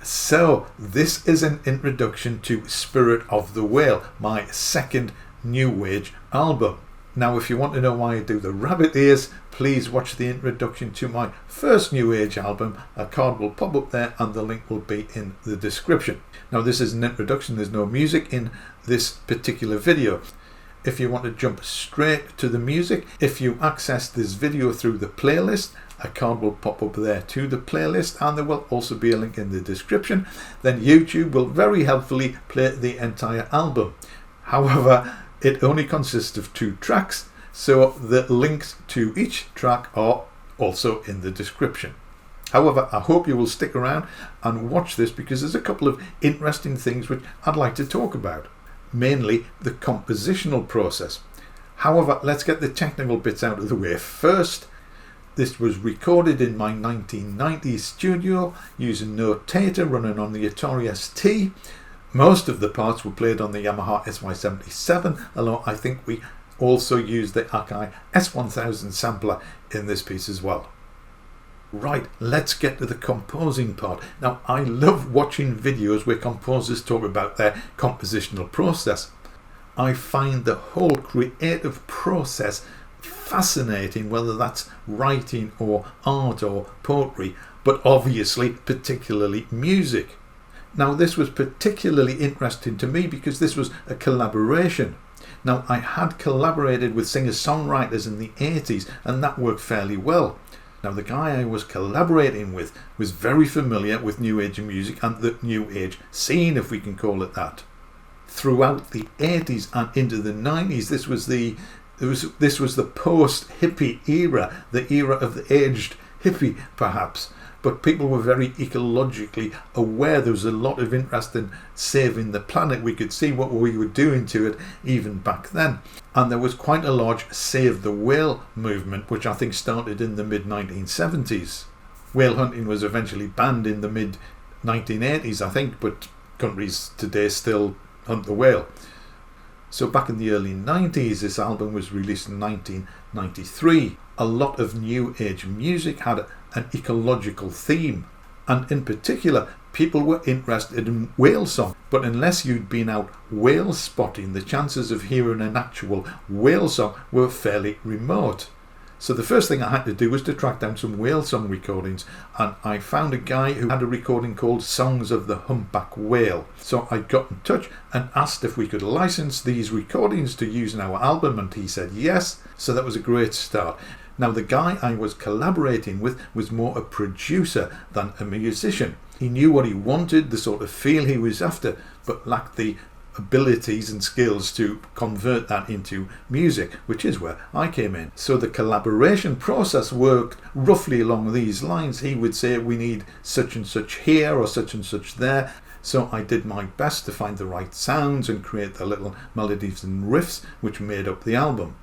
So this is an introduction to Spirit of the Whale, my second New Age album. Now if you want to know why I do the rabbit ears, please watch the introduction to my first New Age album. A card will pop up there and the link will be in the description. Now this is an introduction, there's no music in this particular video. If you want to jump straight to the music, if you access this video through the playlist, a card will pop up there to the playlist and there will also be a link in the description. Then YouTube will very helpfully play the entire album. However, it only consists of 2 tracks, so the links to each track are also in the description. However, I hope you will stick around and watch this because there's a couple of interesting things which I'd like to talk about. Mainly the compositional process. However, let's get the technical bits out of the way first. This was recorded in my 1990s studio using Notator running on the Atari ST. Most of the parts were played on the Yamaha SY77, although I think we also used the Akai S1000 sampler in this piece as well. Right, let's get to the composing part. Now, I love watching videos where composers talk about their compositional process. I find the whole creative process fascinating, whether that's writing or art or poetry, but obviously particularly music. Now, this was particularly interesting to me because this was a collaboration. Now, I had collaborated with singer-songwriters in the 80s and that worked fairly well. Now, the guy I was collaborating with was very familiar with New Age music and the New Age scene, if we can call it that. Throughout the 80s and into the 90s, this was the post-hippie era, the era of the aged hippie, perhaps. But people were very ecologically aware. There was a lot of interest in saving the planet. We could see what we were doing to it even back then. And there was quite a large Save the Whale movement, which I think started in the mid-1970s. Whale hunting was eventually banned in the mid-1980s, I think, but countries today still hunt the whale. So back in the early 90s, this album was released in 1993. A lot of New Age music had an ecological theme, and in particular, people were interested in whale song. But unless you'd been out whale spotting, the chances of hearing an actual whale song were fairly remote. So the first thing I had to do was to track down some whale song recordings, and I found a guy who had a recording called Songs of the Humpback Whale. So I got in touch and asked if we could license these recordings to use in our album, and he said yes. So that was a great start. Now, the guy I was collaborating with was more a producer than a musician. He knew what he wanted, the sort of feel he was after, but lacked the abilities and skills to convert that into music, which is where I came in. So the collaboration process worked roughly along these lines. He would say, we need such and such here or such and such there. So I did my best to find the right sounds and create the little melodies and riffs which made up the album.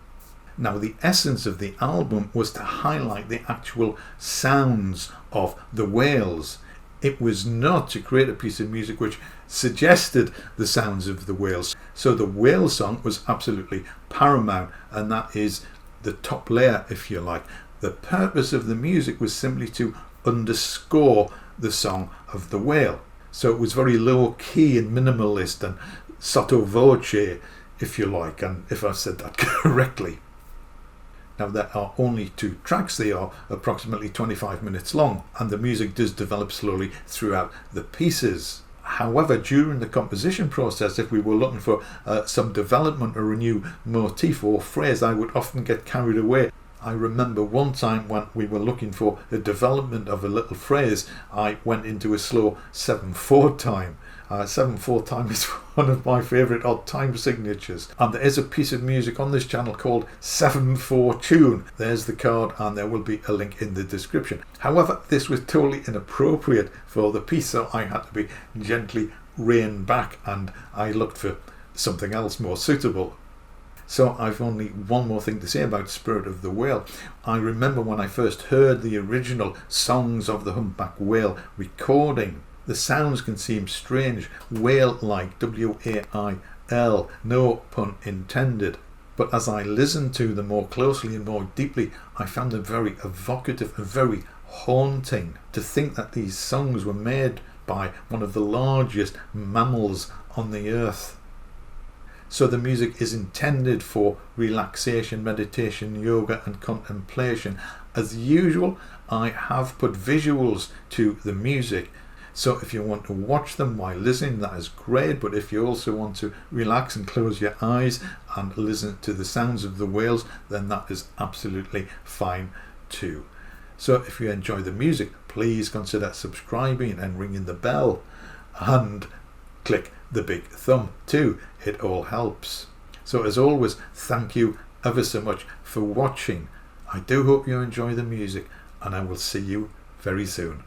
Now, the essence of the album was to highlight the actual sounds of the whales. It was not to create a piece of music which suggested the sounds of the whales. So the whale song was absolutely paramount, and that is the top layer, if you like. The purpose of the music was simply to underscore the song of the whale. So it was very low key and minimalist and sotto voce, if you like, and if I've said that correctly. Now, there are only 2 tracks. They are approximately 25 minutes long, and the music does develop slowly throughout the pieces. However, during the composition process, if we were looking for some development or a new motif or phrase, I would often get carried away. I remember one time when we were looking for the development of a little phrase, I went into a slow 7/4 time. 7/4 time is one of my favourite odd time signatures, and there is a piece of music on this channel called 7/4 Tune. There's the card, and there will be a link in the description. However, this was totally inappropriate for the piece, so I had to be gently reined back and I looked for something else more suitable. So I've only one more thing to say about Spirit of the Whale. I remember when I first heard the original Songs of the Humpback Whale recording. The sounds can seem strange, whale-like, W-A-I-L, no pun intended. But as I listened to them more closely and more deeply, I found them very evocative and very haunting. To think that these songs were made by by one of the largest mammals on the earth. So the music is intended for relaxation, meditation, yoga and contemplation. As usual, I have put visuals to the music. So if you want to watch them while listening, that is great. But if you also want to relax and close your eyes and listen to the sounds of the whales, then that is absolutely fine too. So if you enjoy the music, please consider subscribing and ringing the bell and click the big thumb too. It all helps. So as always, thank you ever so much for watching. I do hope you enjoy the music, and I will see you very soon.